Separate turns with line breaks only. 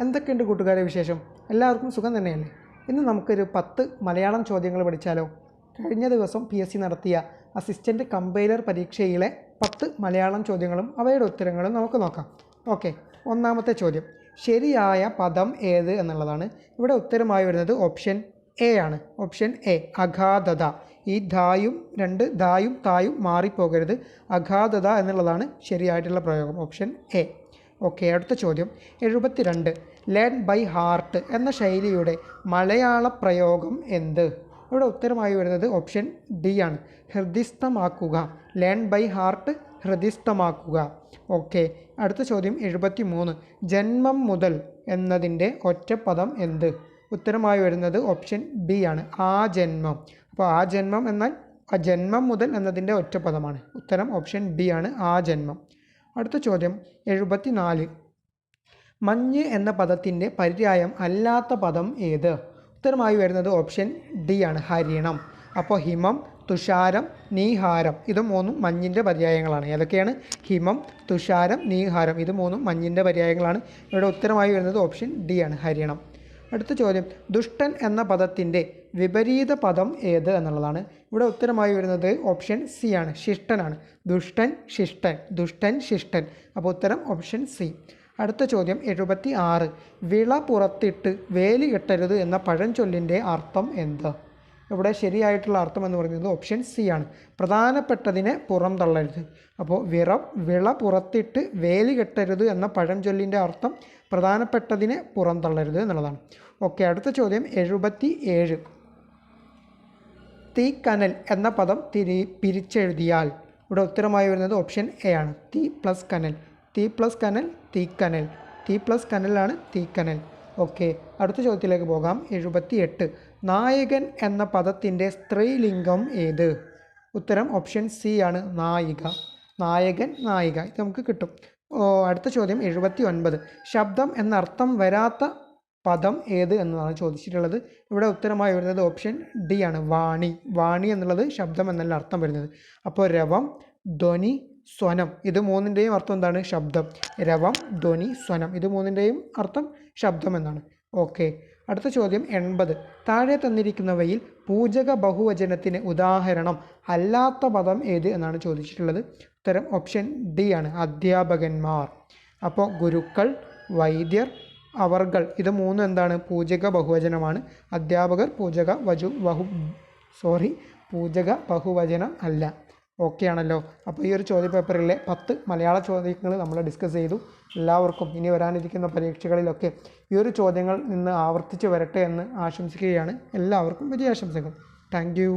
എന്തൊക്കെയുണ്ട് കൂട്ടുകാരെ വിശേഷം? എല്ലാവർക്കും സുഖം തന്നെയല്ലേ? ഇന്ന് നമുക്കൊരു 10 മലയാളം ചോദ്യങ്ങൾ പഠിച്ചാലോ? കഴിഞ്ഞ ദിവസം PSC നടത്തിയ അസിസ്റ്റൻ്റ് കമ്പൈലർ പരീക്ഷയിലെ 10 മലയാളം ചോദ്യങ്ങളും അവയുടെ ഉത്തരങ്ങളും നമുക്ക് നോക്കാം. ഓക്കെ, ഒന്നാമത്തെ ചോദ്യം, ശരിയായ പദം ഏത് എന്നുള്ളതാണ്. ഇവിടെ ഉത്തരമായി വരുന്നത് ഓപ്ഷൻ എ ആണ്. ഓപ്ഷൻ എ, അഗാധത. ഈ ധായും രണ്ട് ധായും തായും മാറിപ്പോകരുത്. അഗാധത എന്നുള്ളതാണ് ശരിയായിട്ടുള്ള പ്രയോഗം. Option A. ഓക്കെ, അടുത്ത ചോദ്യം 72. ലേൺ ബൈ ഹാർട്ട് എന്ന ശൈലിയുടെ മലയാള പ്രയോഗം എന്ത്? ഇവിടെ ഉത്തരമായി വരുന്നത് ഓപ്ഷൻ ഡി ആണ്, ഹൃദിസ്ഥമാക്കുക. ലേൺ ബൈ ഹാർട്ട്, ഹൃദിസ്ഥമാക്കുക. ഓക്കെ, അടുത്ത ചോദ്യം 73. ജന്മം മുതൽ എന്നതിൻ്റെ ഒറ്റപ്പദം എന്ത്? ഉത്തരമായി വരുന്നത് ഓപ്ഷൻ ബി ആണ്, ആ ജന്മം. അപ്പോൾ ആ ജന്മം എന്നാൽ ആ ജന്മം മുതൽ എന്നതിൻ്റെ ഒറ്റപ്പദമാണ്. ഉത്തരം ഓപ്ഷൻ ബി ആണ്, ആ ജന്മം. അടുത്ത ചോദ്യം 74. മഞ്ഞ് എന്ന പദത്തിൻ്റെ പര്യായം അല്ലാത്ത പദം ഏത്? ഉത്തരമായി വരുന്നത് ഓപ്ഷൻ ഡി ആണ്, ഹരിണം. അപ്പോൾ ഹിമം, തുഷാരം, നീഹാരം ഇത് മൂന്നും മഞ്ഞിൻ്റെ പര്യായങ്ങളാണ്. ഏതൊക്കെയാണ്? ഹിമം, തുഷാരം, നീഹാരം ഇത് മൂന്നും മഞ്ഞിൻ്റെ പര്യായങ്ങളാണ്. ഇവിടെ ഉത്തരമായി വരുന്നത് ഓപ്ഷൻ ഡി ആണ്, ഹരിണം. അടുത്ത ചോദ്യം, ദുഷ്ടൻ എന്ന പദത്തിൻ്റെ വിപരീത പദം ഏത് എന്നുള്ളതാണ്. ഇവിടെ ഉത്തരമായി വരുന്നത് ഓപ്ഷൻ സി ആണ്, ശിഷ്ടനാണ്. ദുഷ്ടൻ, ശിഷ്ടൻ, ദുഷ്ടൻ, ശിഷ്ടൻ. അപ്പോൾ ഉത്തരം ഓപ്ഷൻ സി. അടുത്ത ചോദ്യം 76. വിള പുറത്തിട്ട് വേലി കെട്ടരുത് എന്ന പഴഞ്ചൊല്ലിൻ്റെ അർത്ഥം എന്ത്? ഇവിടെ ശരിയായിട്ടുള്ള അർത്ഥം എന്ന് പറയുന്നത് ഓപ്ഷൻ സി ആണ്, പ്രധാനപ്പെട്ടതിനെ പുറം തള്ളരുത്. അപ്പോൾ വിള പുറത്തിട്ട് വേലി കെട്ടരുത് എന്ന പഴഞ്ചൊല്ലിൻ്റെ അർത്ഥം പ്രധാനപ്പെട്ടതിനെ പുറം തള്ളരുത് എന്നുള്ളതാണ്. ഓക്കെ, അടുത്ത ചോദ്യം 77. തീക്കനൽ എന്ന പദം പിരിച്ചെഴുതിയാൽ ഇവിടെ ഉത്തരമായി വരുന്നത് ഓപ്ഷൻ എ ആണ്, തീ പ്ലസ് കനൽ. തീ പ്ലസ് കനൽ, തീക്കനൽ. തീ പ്ലസ് കനലാണ് തീക്കനൽ. ഓക്കെ, അടുത്ത ചോദ്യത്തിലേക്ക് പോകാം. 78. നായകൻ എന്ന പദത്തിൻ്റെ സ്ത്രീലിംഗം ഏത്? ഉത്തരം ഓപ്ഷൻ സി ആണ്, നായിക. നായകൻ, നായിക ഇത് നമുക്ക് കിട്ടും. അടുത്ത ചോദ്യം 79. ശബ്ദം എന്നർത്ഥം വരാത്ത പദം ഏത് എന്നതാണ് ചോദിച്ചിട്ടുള്ളത്. ഇവിടെ ഉത്തരമായി വരുന്നത് ഓപ്ഷൻ ഡി ആണ്, വാണി. വാണി എന്നുള്ളത് ശബ്ദം എന്നല്ല അർത്ഥം വരുന്നത്. അപ്പോൾ രവം, ധ്വനി, സ്വനം ഇത് മൂന്നിൻ്റെയും അർത്ഥം എന്താണ്? ശബ്ദം. രവം, ധ്വനി, സ്വനം ഇത് മൂന്നിൻ്റെയും അർത്ഥം ശബ്ദം എന്നാണ്. ഓക്കെ, അടുത്ത ചോദ്യം 80. താഴെ തന്നിരിക്കുന്നവയിൽ പൂജക ബഹുവചനത്തിന് ഉദാഹരണം അല്ലാത്ത പദം ഏത് എന്നാണ് ചോദിച്ചിട്ടുള്ളത്. ഉത്തരം ഓപ്ഷൻ ഡി ആണ്, അധ്യാപകന്മാർ. അപ്പോൾ ഗുരുക്കൾ, വൈദ്യർ, അവർകൾ ഇത് മൂന്നും എന്താണ്? പൂജക ബഹുവചനമാണ്. അധ്യാപകർ പൂജക പൂജക ബഹുവചനം അല്ല. ഓക്കെ ആണല്ലോ. അപ്പോൾ ഈ ഒരു ചോദ്യ പേപ്പറിലെ 10 മലയാള ചോദ്യങ്ങൾ നമ്മൾ ഡിസ്കസ് ചെയ്തു. എല്ലാവർക്കും ഇനി വരാനിരിക്കുന്ന പരീക്ഷകളിലൊക്കെ ഈ ഒരു ചോദ്യങ്ങൾ നിന്ന് ആവർത്തിച്ച് വരട്ടെ എന്ന് ആശംസിക്കുകയാണ്. എല്ലാവർക്കും വിജയാശംസകൾ. Thank you.